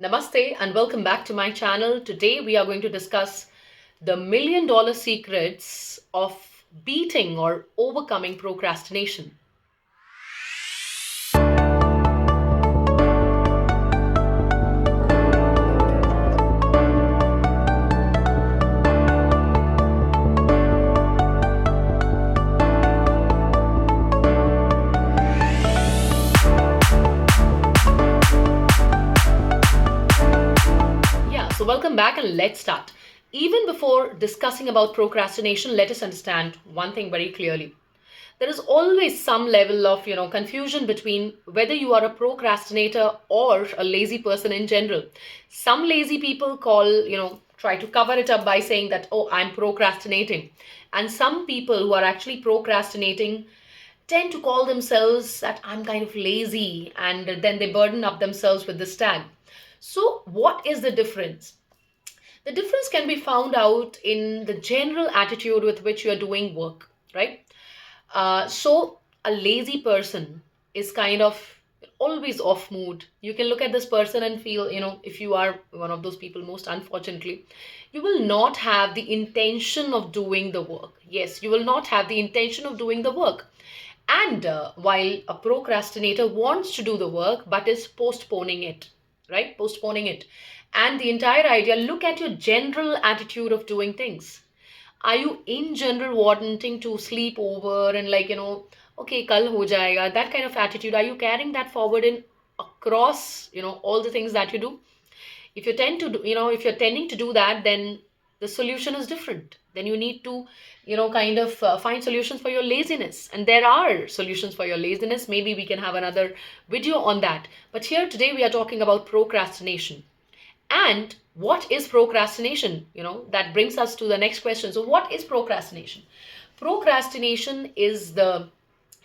Namaste and welcome back to my channel. Today we are going to discuss the $1 million secrets of beating or overcoming procrastination. Yeah, so welcome back and let's start. Even before discussing about procrastination, let us understand one thing very clearly. There is always some level of confusion between whether you are a procrastinator or a lazy person in general. Some lazy people try to cover it up by saying that, oh, I'm procrastinating, and some people who are actually procrastinating tend to call themselves that I'm kind of lazy, and then they burden up themselves with this tag. So what is the difference? The difference can be found out in the general attitude with which you are doing work, right? So a lazy person is kind of always off mood. You can look at this person and feel, if you are one of those people, most unfortunately, you will not have the intention of doing the work. Yes, you will not have the intention of doing the work. And while a procrastinator wants to do the work but is postponing it, right? Postponing it. And the entire idea, look at your general attitude of doing things. Are you in general wanting to sleep over and okay, kal ho jayega, that kind of attitude? Are you carrying that forward in across, all the things that you do? If you tend to do, if you're tending to do that, then the solution is different. Then you need to, find solutions for your laziness. And there are solutions for your laziness. Maybe we can have another video on that. But here today we are talking about procrastination. And what is procrastination? That brings us to the next question. So, what is procrastination? Procrastination is the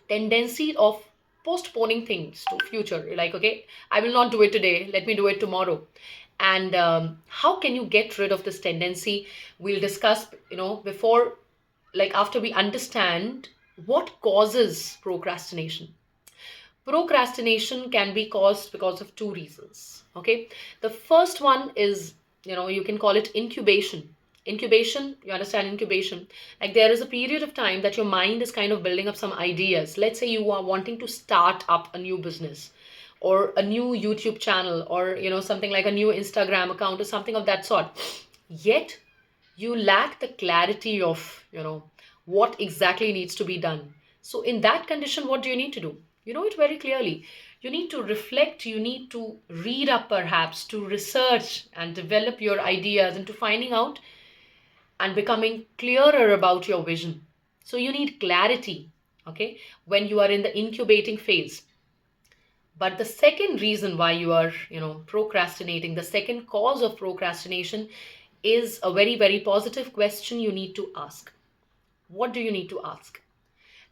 tendency of postponing things to future. Like, okay, I will not do it today. Let me do it tomorrow. And how can you get rid of this tendency? We'll discuss, before, like, after we understand what causes procrastination. Procrastination can be caused because of two reasons. Okay. The first one is, you can call it incubation. Incubation, you understand incubation? Like there is a period of time that your mind is kind of building up some ideas. Let's say you are wanting to start up a new business or a new YouTube channel or, something like a new Instagram account or something of that sort. Yet you lack the clarity of, what exactly needs to be done. So in that condition, what do you need to do? You know it very clearly. You need to reflect, you need to read up perhaps, to research and develop your ideas into finding out and becoming clearer about your vision. So you need clarity, okay, when you are in the incubating phase. But the second reason why you are, procrastinating, the second cause of procrastination is a very, very positive question you need to ask. What do you need to ask?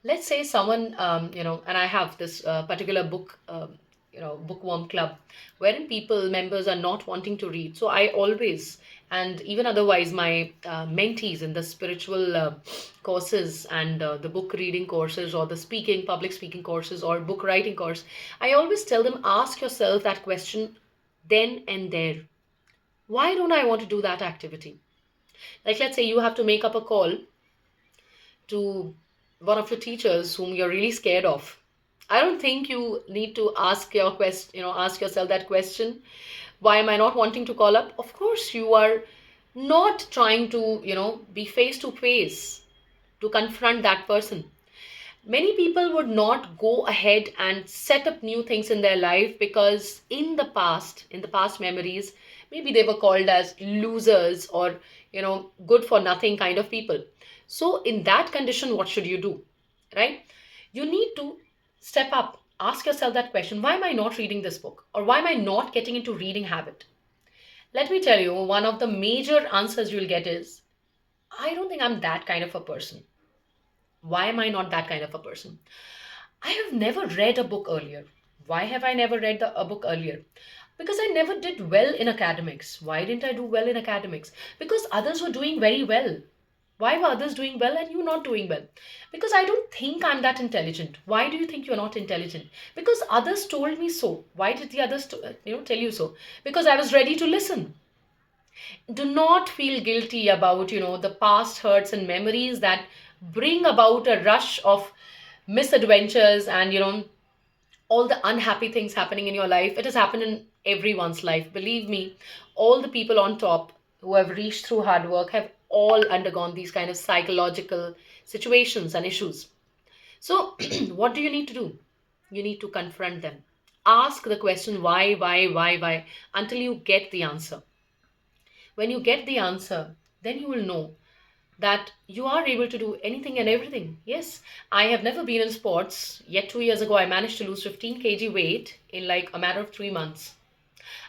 Let's say someone, and I have this particular book, bookworm club, wherein people, members are not wanting to read. So I always, and even otherwise, my mentees in the spiritual courses and the book reading courses or the speaking, public speaking courses or book writing course, I always tell them, ask yourself that question then and there. Why don't I want to do that activity? Like, let's say you have to make up a call to one of your teachers whom you're really scared of. I don't think you need to ask ask yourself that question. Why am I not wanting to call up? Of course, you are not trying to, be face to face to confront that person. Many people would not go ahead and set up new things in their life because in the past memories, maybe they were called as losers or, good for nothing kind of people. So in that condition, what should you do? Right? You need to step up, ask yourself that question. Why am I not reading this book? Or why am I not getting into reading habit? Let me tell you, one of the major answers you'll get is, I don't think I'm that kind of a person. Why am I not that kind of a person? I have never read a book earlier. Why have I never read a book earlier? Because I never did well in academics. Why didn't I do well in academics? Because others were doing very well. Why were others doing well and you not doing well? Because I don't think I'm that intelligent. Why do you think you're not intelligent? Because others told me so. Why did the others tell you so? Because I was ready to listen. Do not feel guilty about the past hurts and memories that bring about a rush of misadventures and all the unhappy things happening in your life. It has happened in everyone's life, believe me. All the people on top who have reached through hard work have all undergone these kind of psychological situations and issues. So what do you need to do? You need to confront them. Ask the question why until you get the answer. When you get the answer, then you will know that you are able to do anything and everything. Yes, I have never been in sports, yet 2 years ago I managed to lose 15 kg weight in like a matter of 3 months.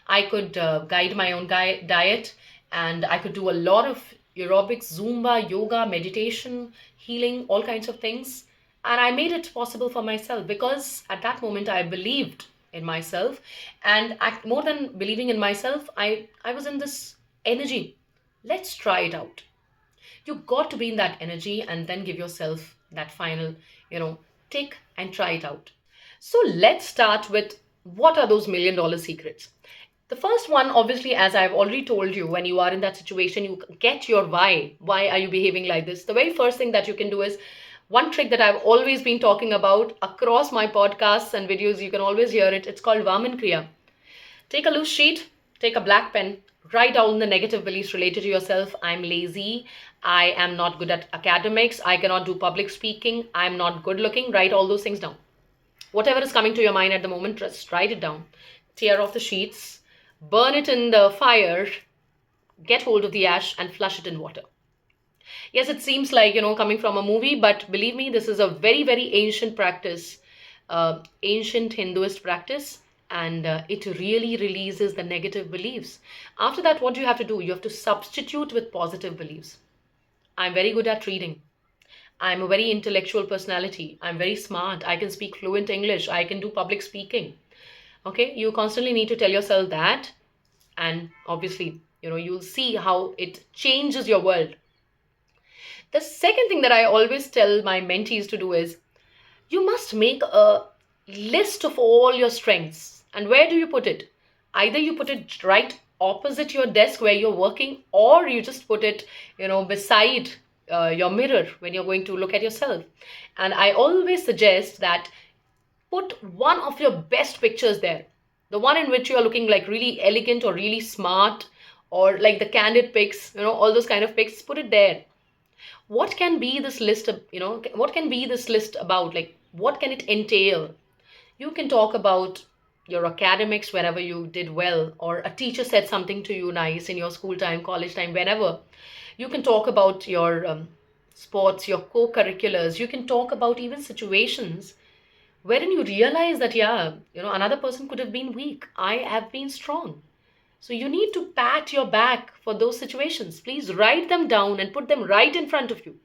I could guide my own diet, and I could do a lot of aerobics, Zumba, yoga, meditation, healing, all kinds of things. And I made it possible for myself because at that moment I believed in myself. And more than believing in myself, I was in this energy. Let's try it out. You got to be in that energy and then give yourself that final, take and try it out. So let's start with what are those $1 million secrets. The first one, obviously, as I've already told you, when you are in that situation, you get your why. Why are you behaving like this? The very first thing that you can do is one trick that I've always been talking about across my podcasts and videos. You can always hear it. It's called Vaman Kriya. Take a loose sheet, take a black pen, write down the negative beliefs related to yourself. I'm lazy. I am not good at academics. I cannot do public speaking. I'm not good looking. Write all those things down. Whatever is coming to your mind at the moment, just write it down. Tear off the sheets, burn it in the fire, get hold of the ash, and flush it in water. Yes, it seems like, coming from a movie, but believe me, this is a very, very ancient practice, ancient Hinduist practice, and it really releases the negative beliefs. After that, what do you have to do? You have to substitute with positive beliefs. I'm very good at reading. I'm a very intellectual personality. I'm very smart. I can speak fluent English. I can do public speaking. Okay, you constantly need to tell yourself that, and obviously, you'll see how it changes your world. The second thing that I always tell my mentees to do is you must make a list of all your strengths. And where do you put it? Either you put it right opposite your desk where you're working, or you just put it, beside your mirror when you're going to look at yourself. And I always suggest that put one of your best pictures there. The one in which you are looking like really elegant or really smart, or like the candid pics, all those kind of pics, put it there. What can be this list of, what can be this list about? Like, what can it entail? You can talk about your academics whenever you did well, or a teacher said something to you nice in your school time, college time, whenever. You can talk about your sports, your co-curriculars. You can talk about even situations wherein you realize that, yeah, another person could have been weak. I have been strong. So you need to pat your back for those situations. Please write them down and put them right in front of you.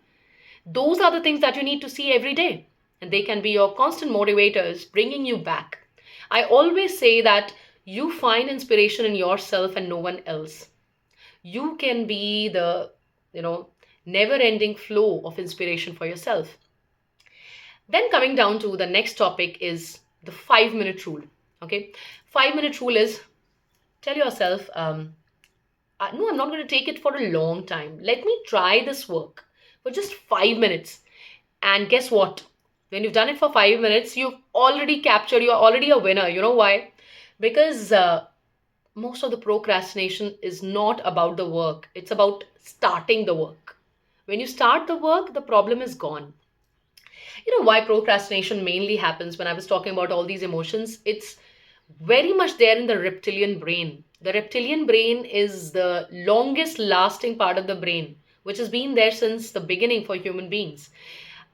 Those are the things that you need to see every day. And they can be your constant motivators, bringing you back. I always say that you find inspiration in yourself and no one else. You can be the, never ending flow of inspiration for yourself. Then coming down to the next topic is the 5 minute rule. Okay. 5 minute rule is tell yourself, no, I'm not going to take it for a long time. Let me try this work for just 5 minutes. And guess what? When you've done it for 5 minutes, you've already captured, you're already a winner. You know why? Because most of the procrastination is not about the work, it's about starting the work. When you start the work, the problem is gone. You know why procrastination mainly happens when I was talking about all these emotions? It's very much there in the reptilian brain. The reptilian brain is the longest lasting part of the brain, which has been there since the beginning for human beings.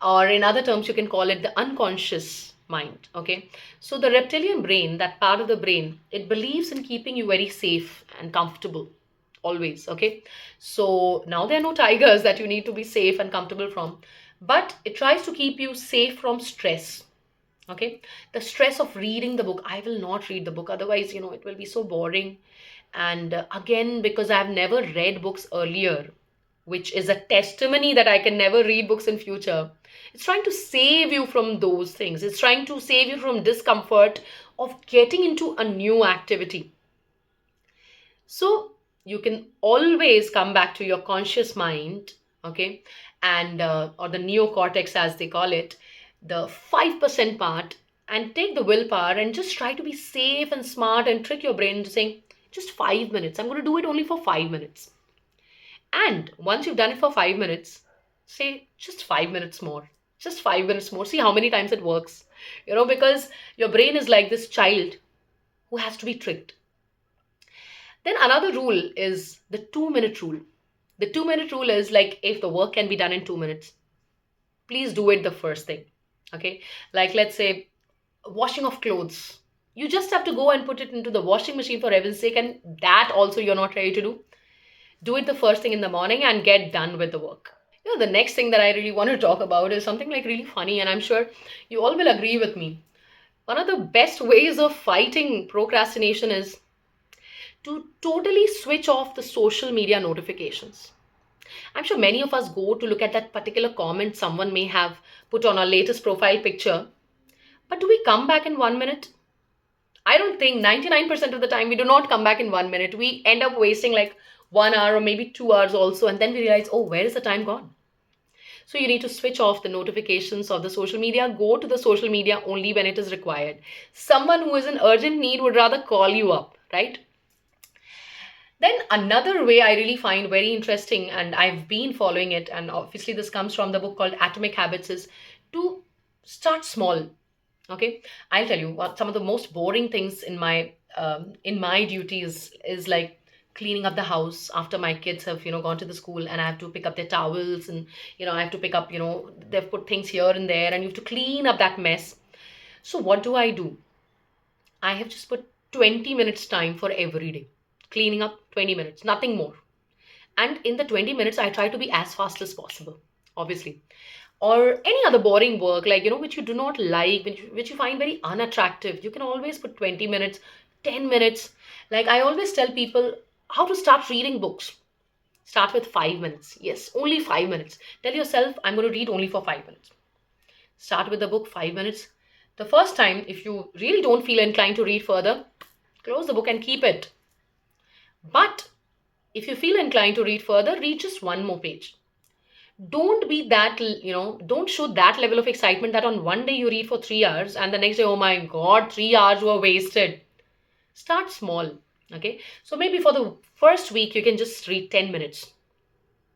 Or in other terms, you can call it the unconscious mind. Okay. So the reptilian brain, that part of the brain, it believes in keeping you very safe and comfortable always. Okay. So now there are no tigers that you need to be safe and comfortable from, but it tries to keep you safe from stress. Okay, the stress of reading the book. I will not read the book, otherwise it will be so boring. And again, because I've never read books earlier, which is a testimony that I can never read books in future. It's trying to save you from those things. It's trying to save you from discomfort of getting into a new activity. So you can always come back to your conscious mind, okay, and or the neocortex as they call it, the 5% part, and take the willpower and just try to be safe and smart and trick your brain into saying, just 5 minutes. I'm going to do it only for 5 minutes. And once you've done it for 5 minutes, say just 5 minutes more. Just 5 minutes more. See how many times it works. Because your brain is like this child who has to be tricked. Then another rule is the 2 minute rule. The 2 minute rule is like if the work can be done in 2 minutes, please do it the first thing. Okay. Like let's say washing of clothes. You just have to go and put it into the washing machine for heaven's sake, and that also you're not ready to do. Do it the first thing in the morning and get done with the work. The next thing that I really want to talk about is something like really funny, and I'm sure you all will agree with me. One of the best ways of fighting procrastination is to totally switch off the social media notifications. I'm sure many of us go to look at that particular comment someone may have put on our latest profile picture, but do we come back in 1 minute? I don't think 99% of the time we do not come back in 1 minute. We end up wasting like 1 hour or maybe 2 hours also, and then we realize, oh, where is the time gone? So you need to switch off the notifications of the social media. Go to the social media only when it is required. Someone who is in urgent need would rather call you up, right? Then another way I really find very interesting, and I've been following it, and obviously this comes from the book called Atomic Habits, is to start small. Okay, I'll tell you what some of the most boring things in my duties is like cleaning up the house after my kids have gone to the school, and I have to pick up their towels, and I have to pick up they've put things here and there, and you have to clean up that mess. So what do? I have just put 20 minutes time for every day. Cleaning up 20 minutes, nothing more. And in the 20 minutes, I try to be as fast as possible, obviously. Or any other boring work, like, which you do not like, which you find very unattractive, you can always put 20 minutes, 10 minutes. Like, I always tell people how to start reading books. Start with 5 minutes. Yes, only 5 minutes. Tell yourself, I'm going to read only for 5 minutes. Start with the book, 5 minutes. The first time, if you really don't feel inclined to read further, close the book and keep it. But if you feel inclined to read further, read just one more page. Don't be that, don't show that level of excitement that on one day you read for 3 hours and the next day, oh my God, 3 hours were wasted. Start small. Okay. So maybe for the first week, you can just read 10 minutes.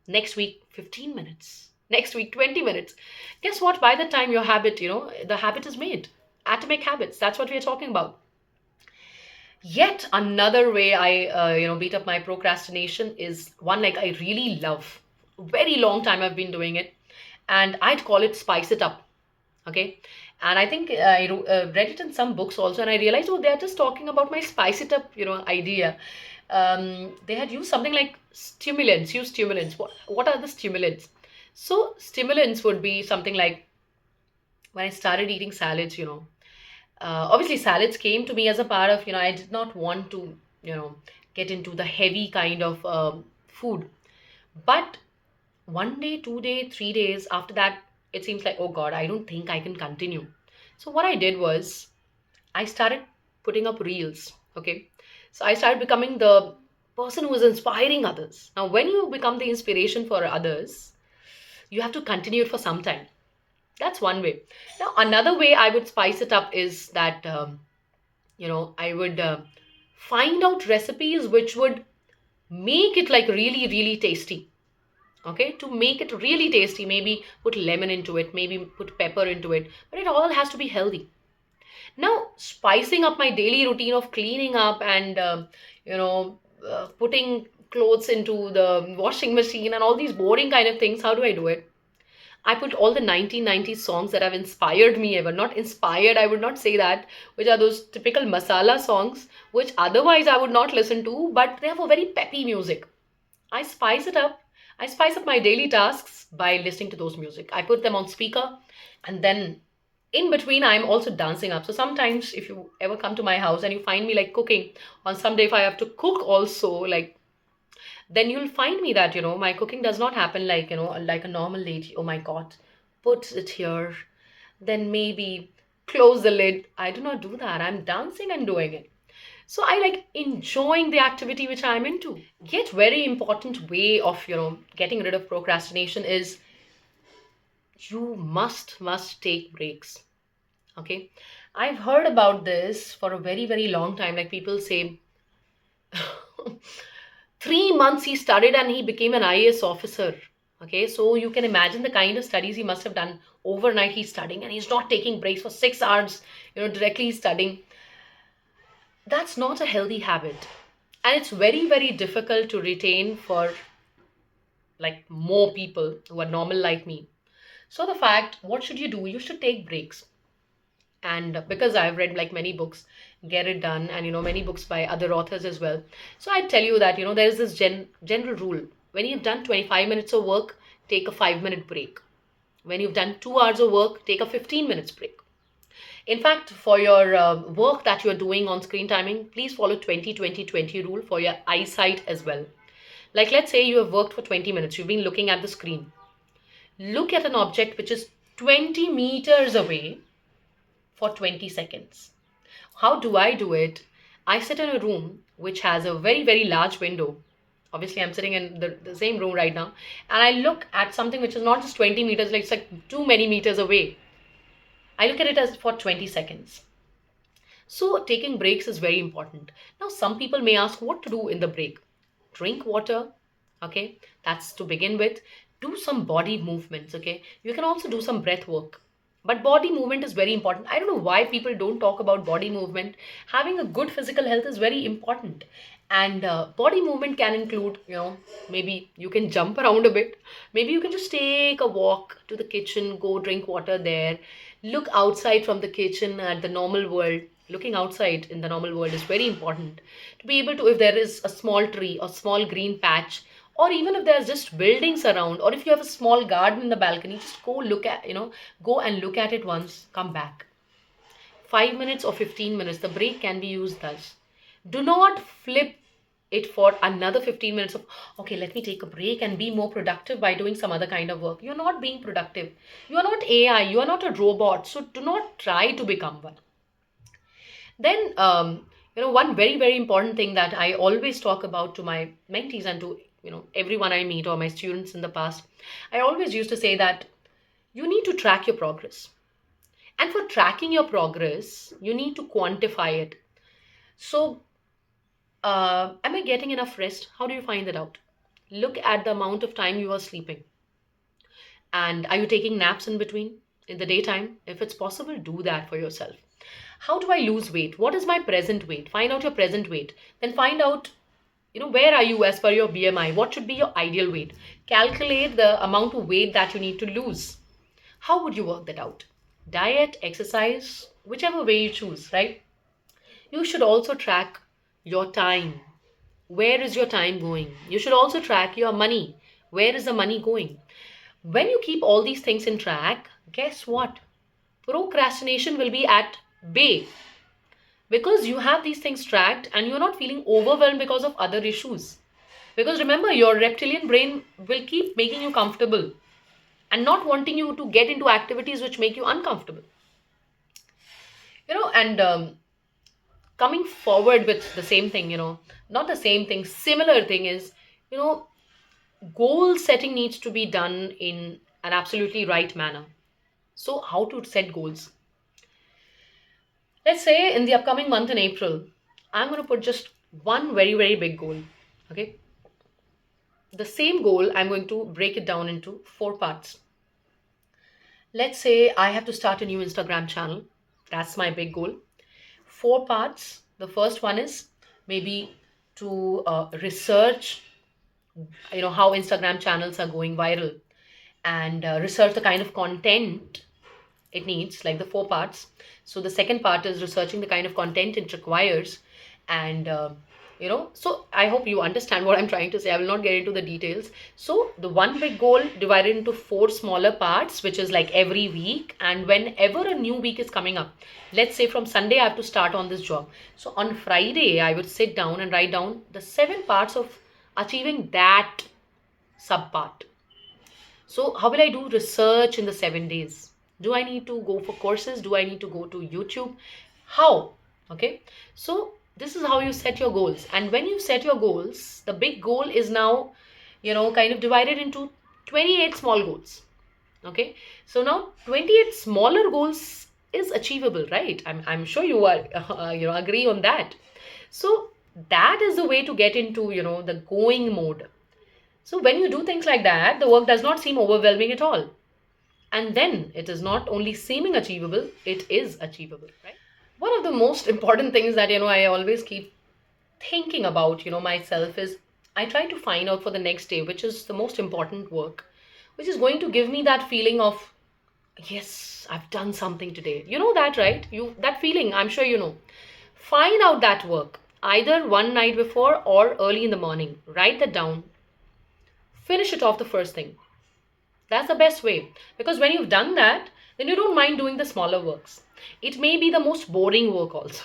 Next week, 15 minutes. Next week, 20 minutes. Guess what? By the time your habit, the habit is made. Atomic habits. That's what we are talking about. Yet another way I, beat up my procrastination is one like I really love. Very long time I've been doing it, and I'd call it spice it up. Okay, and I think read it in some books also, and I realized, oh, they're just talking about my spice it up, idea. They had used something like stimulants. Use stimulants. What are the stimulants? So stimulants would be something like when I started eating salads, obviously salads came to me as a part of I did not want to get into the heavy kind of food, but 1 day, 2 day, 3 days after that, it seems like, oh God, I don't think I can continue. So what I did was I started putting up reels. Okay, so I started becoming the person who is inspiring others. Now when you become the inspiration for others, you have to continue it for some time. That's one way. Now, another way I would spice it up is that, I would find out recipes which would make it like really, really tasty. Okay, to make it really tasty, maybe put lemon into it, maybe put pepper into it, but it all has to be healthy. Now, spicing up my daily routine of cleaning up and, putting clothes into the washing machine and all these boring kind of things, how do I do it? I put all the 1990s songs that have inspired me ever. Not inspired, I would not say that, which are those typical masala songs, which otherwise I would not listen to, but they have a very peppy music. I spice it up. I spice up my daily tasks by listening to those music. I put them on speaker, and then in between I'm also dancing up. So sometimes if you ever come to my house and you find me like cooking, on some day if I have to cook also, like then you'll find me that, my cooking does not happen like, like a normal lady. Oh my God, put it here, then maybe close the lid. I do not do that. I'm dancing and doing it. So I like enjoying the activity which I'm into. Yet very important way of, getting rid of procrastination is you must take breaks. Okay. I've heard about this for a very, very long time. Like people say, 3 months he studied and he became an IAS officer. Okay, so you can imagine the kind of studies he must have done overnight. He's studying and he's not taking breaks for 6 hours, directly studying. That's not a healthy habit. And it's very, very difficult to retain for like more people who are normal like me. So the fact, what should you do? You should take breaks. And because I've read like many books, Get It Done, and many books by other authors as well. So I tell you that there is this general rule: when you've done 25 minutes of work, take a 5-minute break. When you've done 2 hours of work, take a 15 minutes break. In fact, for your work that you're doing on screen timing, please follow 20-20-20 rule for your eyesight as well. Like let's say you have worked for 20 minutes, you've been looking at the screen. Look at an object which is 20 meters away for 20 seconds. How do I do it? I sit in a room which has a very, very large window. Obviously, I'm sitting in the same room right now. And I look at something which is not just 20 meters, like it's like too many meters away. I look at it as for 20 seconds. So, taking breaks is very important. Now, some people may ask what to do in the break. Drink water, okay? That's to begin with. Do some body movements, okay? You can also do some breath work. But body movement is very important. I don't know why people don't talk about body movement. Having a good physical health is very important. And body movement can include, maybe you can jump around a bit. Maybe you can just take a walk to the kitchen, go drink water there. Look outside from the kitchen at the normal world. Looking outside in the normal world is very important to be able to, if there is a small tree or small green patch, or even if there's just buildings around, or if you have a small garden in the balcony, just go look at, go and look at it once, come back. 5 minutes or 15 minutes, the break can be used thus. Do not flip it for another 15 minutes of, okay, let me take a break and be more productive by doing some other kind of work. You're not being productive. You are not AI, you are not a robot, so do not try to become one. Then, one very, very important thing that I always talk about to my mentees and to, everyone I meet or my students in the past, I always used to say that you need to track your progress. And for tracking your progress, you need to quantify it. So, am I getting enough rest? How do you find that out? Look at the amount of time you are sleeping. And are you taking naps in between in the daytime? If it's possible, do that for yourself. How do I lose weight? What is my present weight? Find out your present weight. Then find out, where are you as per your BMI? What should be your ideal weight? Calculate the amount of weight that you need to lose. How would you work that out? Diet, exercise, whichever way you choose, right? You should also track your time. Where is your time going? You should also track your money. Where is the money going? When you keep all these things in track, guess what? Procrastination will be at bay because you have these things tracked and you're not feeling overwhelmed because of other issues. Because remember, your reptilian brain will keep making you comfortable and not wanting you to get into activities which make you uncomfortable. And coming forward with the same thing, not the same thing, similar thing is, you know, goal setting needs to be done in an absolutely right manner. So, how to set goals? Let's say in the upcoming month in April, I'm going to put just one very, very big goal. Okay. The same goal, I'm going to break it down into 4 parts. Let's say I have to start a new Instagram channel. That's my big goal. 4 parts. The first one is maybe to research, how Instagram channels are going viral and research the kind of content it needs, like the 4 parts. So the second part is researching the kind of content it requires. And so I hope you understand what I'm trying to say. I will not get into the details. So the one big goal divided into 4 smaller parts, which is like every week, and whenever a new week is coming up, let's say from Sunday I have to start on this job, so on Friday I would sit down and write down the 7 parts of achieving that subpart. So, how will I do research in the 7 days? Do I need to go for courses? Do I need to go to YouTube? How? Okay. So, this is how you set your goals. And when you set your goals, the big goal is now, kind of divided into 28 small goals. Okay. So, now 28 smaller goals is achievable, right? I'm sure you are, agree on that. So, that is the way to get into, the going mode. So when you do things like that, the work does not seem overwhelming at all. And then it is not only seeming achievable, it is achievable, right? One of the most important things that, I always keep thinking about, myself is I try to find out for the next day, which is the most important work, which is going to give me that feeling of, yes, I've done something today. You know that, right? That feeling, I'm sure you know. Find out that work either one night before or early in the morning. Write that down. Finish it off the first thing. That's the best way. Because when you've done that, then you don't mind doing the smaller works. It may be the most boring work also.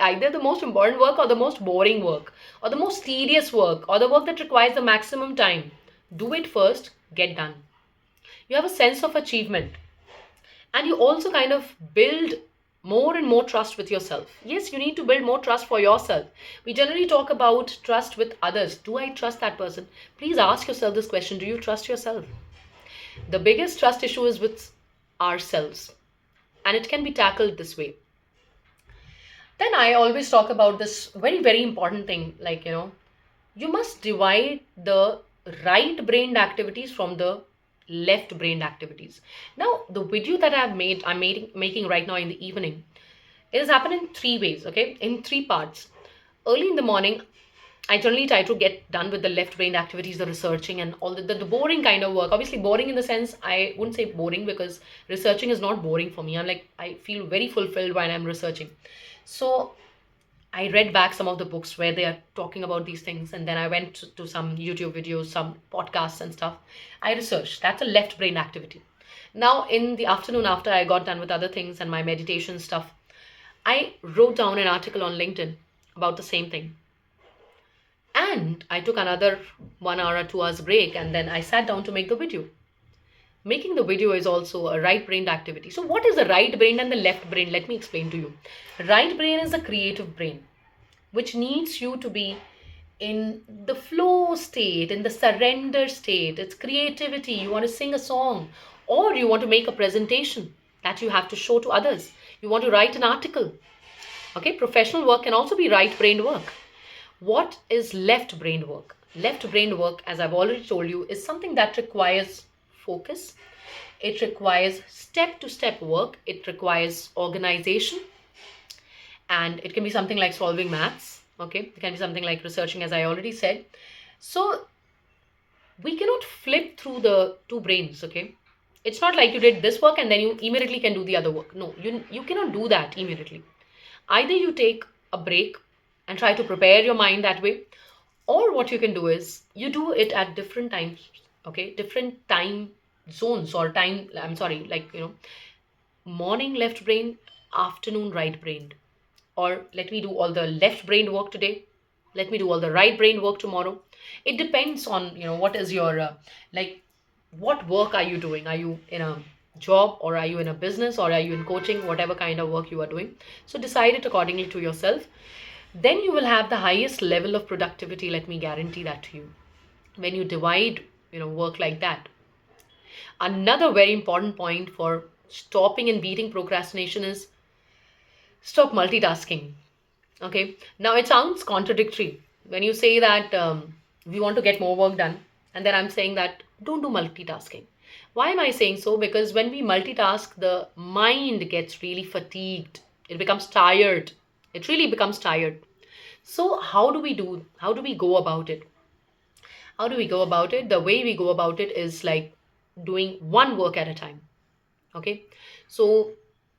Either the most important work or the most boring work, or the most tedious work, or the work that requires the maximum time. Do it first, get done. You have a sense of achievement. And you also kind of build more and more trust with yourself. Yes, you need to build more trust for yourself. We generally talk about trust with others. Do I trust that person? Please ask yourself this question. Do you trust yourself? The biggest trust issue is with ourselves, and it can be tackled this way. Then I always talk about this very, very important thing like, you must divide the right brained activities from the left brained activities. Now, the video that making right now in the evening, it has happened in three ways, okay, in three parts. Early in the morning, I generally try to get done with the left brain activities, the researching and all the boring kind of work. Obviously, boring in the sense, I wouldn't say boring because researching is not boring for me. I feel very fulfilled when I'm researching. So I read back some of the books where they are talking about these things, and then I went to some YouTube videos, some podcasts and stuff. I researched. That's a left brain activity. Now, in the afternoon, after I got done with other things and my meditation stuff, I wrote down an article on LinkedIn about the same thing. And I took another 1 hour or 2 hours break, and then I sat down to make the video. Making the video is also a right brained activity. So, what is the right brain and the left brain? Let me explain to you. Right brain is the creative brain, which needs you to be in the flow state, in the surrender state. It's creativity. You want to sing a song, or you want to make a presentation that you have to show to others. You want to write an article. Okay, professional work can also be right brained work. What is left brain work? Left brain work, as I've already told you, is something that requires focus. It requires step to step work. It requires organization. And it can be something like solving maths. Okay. It can be something like researching, as I already said. So we cannot flip through the two brains. Okay. It's not like you did this work and then you immediately can do the other work. No, you cannot do that immediately. Either you take a break and try to prepare your mind that way, or what you can do is you do it at different times, okay, different time zones or time, I'm sorry, like, morning left brain, afternoon right brain. Or let me do all the left brain work today, let me do all the right brain work tomorrow. It depends on, what is your, like, what work are you doing? Are you in a job, or are you in a business, or are you in coaching, whatever kind of work you are doing? So decide it accordingly to yourself. Then you will have the highest level of productivity. Let me guarantee that to you. When you divide, work like that. Another very important point for stopping and beating procrastination is stop multitasking. Okay. Now it sounds contradictory when you say that we want to get more work done, and then I'm saying that don't do multitasking. Why am I saying so? Because when we multitask, the mind gets really fatigued. It becomes tired. It really becomes tired. So how do we go about it? How do we go about it? The way we go about it is like doing one work at a time. Okay. So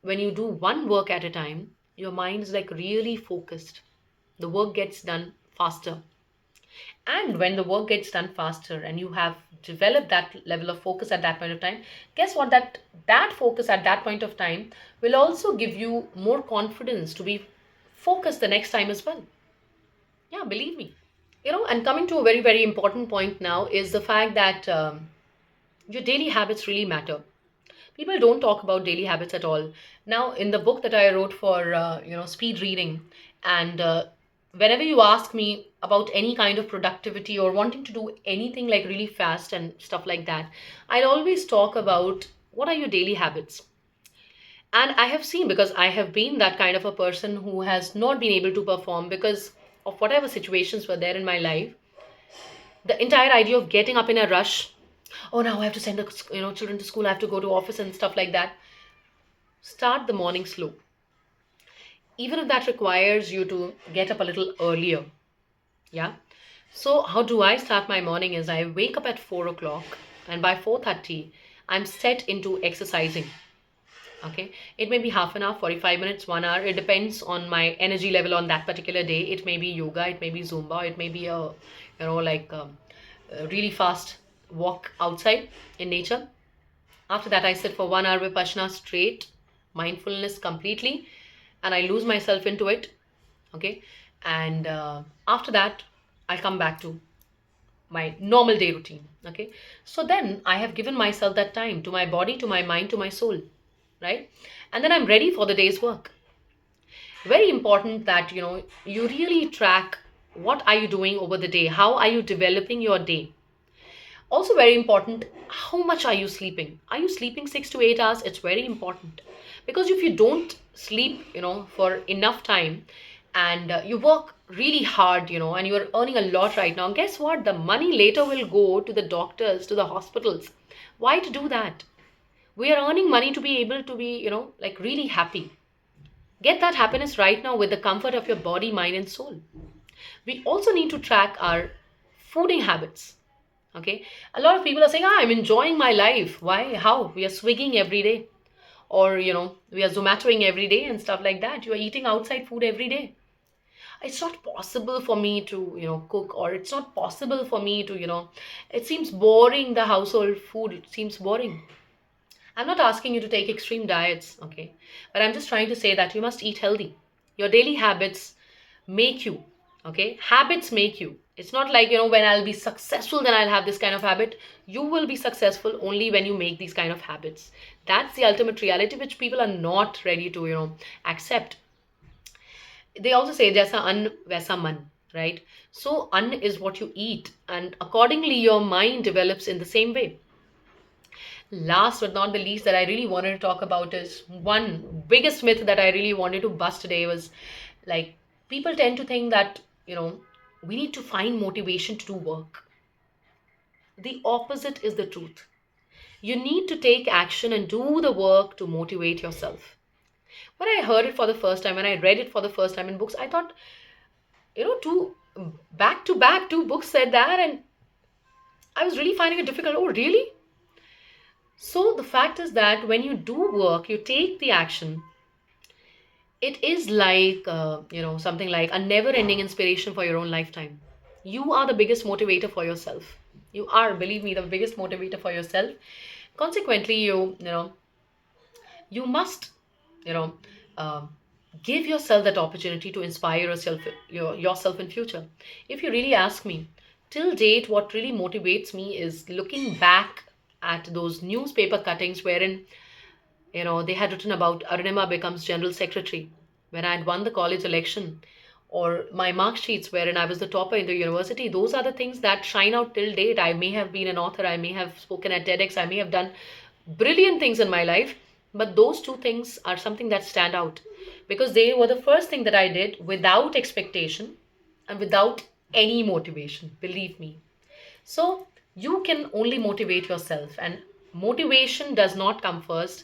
when you do one work at a time, your mind is like really focused. The work gets done faster. And when the work gets done faster and you have developed that level of focus at that point of time, guess what? That focus at that point of time will also give you more confidence to be focused the next time as well. Yeah, believe me. And coming to a very, very important point now is the fact that your daily habits really matter. People don't talk about daily habits at all. Now, in the book that I wrote for, speed reading, and whenever you ask me about any kind of productivity or wanting to do anything like really fast and stuff like that, I'll always talk about what are your daily habits. And I have seen, because I have been that kind of a person who has not been able to perform because of whatever situations were there in my life. The entire idea of getting up in a rush, oh, now I have to send the children to school, I have to go to office and stuff like that. Start the morning slow, even if that requires you to get up a little earlier. Yeah. So how do I start my morning is I wake up at 4 o'clock, and by 4:30 I'm set into exercising. Okay, it may be half an hour, 45 minutes, 1 hour. It depends on my energy level on that particular day. It may be yoga, it may be Zumba, it may be a really fast walk outside in nature. After that, I sit for 1 hour Vipassana straight, mindfulness completely, and I lose myself into it. Okay, and after that, I come back to my normal day routine. Okay, so then I have given myself that time to my body, to my mind, to my soul, right? And then I'm ready for the day's work. Very important that you really track what are you doing over the day, how are you developing your day. Also very important, how much are you sleeping? Are you sleeping 6 to 8 hours? It's very important, because if you don't sleep for enough time, and you work really hard, and you're earning a lot right now, guess what? The money later will go to the doctors, to the hospitals. Why to do that? We are earning money to be able to be like really happy. Get that happiness right now with the comfort of your body, mind, and soul. We also need to track our fooding habits. Okay, a lot of people are saying, I'm enjoying my life. Why? How? We are swigging every day, or we are zomatoing every day and stuff like that. You are eating outside food every day. It's not possible for me to cook, or it's not possible for me to it seems boring. The household food seems boring. I'm not asking you to take extreme diets, okay? But I'm just trying to say that you must eat healthy. Your daily habits make you, okay? Habits make you. It's not like, when I'll be successful, then I'll have this kind of habit. You will be successful only when you make these kind of habits. That's the ultimate reality, which people are not ready to, accept. They also say, Jaisa an, vaisa man, right? So, an is what you eat, and accordingly, your mind develops in the same way. Last but not the least, that I really wanted to talk about is one biggest myth that I really wanted to bust today was like, people tend to think that, we need to find motivation to do work. The opposite is the truth. You need to take action and do the work to motivate yourself. When I heard it for the first time, when I read it for the first time in books, I thought, two back to back, two books said that, and I was really finding it difficult. Oh, really? So the fact is that when you do work, you take the action, it is like something like a never ending inspiration for your own lifetime. You are the biggest motivator for yourself. You are, believe me, the biggest motivator for yourself. Consequently, you must you know um give yourself that opportunity to inspire yourself in future. If you really ask me, till date, what really motivates me is looking back at those newspaper cuttings wherein they had written about Arunima becomes general secretary when I had won the college election, or my mark sheets wherein I was the topper in the university. Those are the things that shine out till date. I may have been an author, I may have spoken at TEDx, I may have done brilliant things in my life, but those two things are something that stand out because they were the first thing that I did without expectation and without any motivation, believe me. So you can only motivate yourself, and motivation does not come first.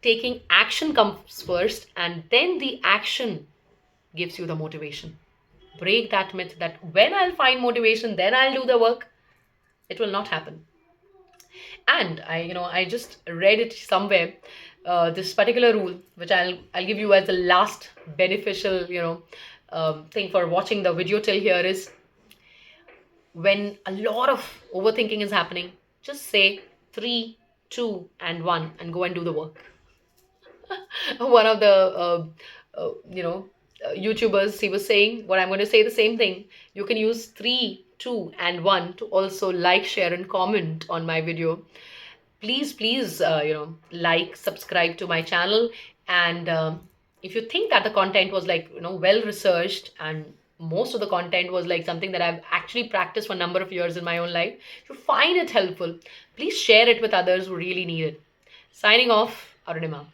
Taking action comes first, and then the action gives you the motivation. Break that myth that when I'll find motivation, then I'll do the work. It will not happen. And I just read it somewhere. This particular rule, which I'll give you as the last beneficial thing for watching the video till here, is when a lot of overthinking is happening, just say three, two, and one, and go and do the work. One of the uh, you know YouTubers, he was saying, what I'm going to say the same thing. You can use 3, 2, and 1 to also like, share, and comment on my video. Please, like, subscribe to my channel. And if you think that the content was like, well researched, and most of the content was like something that I've actually practiced for a number of years in my own life, if you find it helpful, please share it with others who really need it. Signing off, Arunima.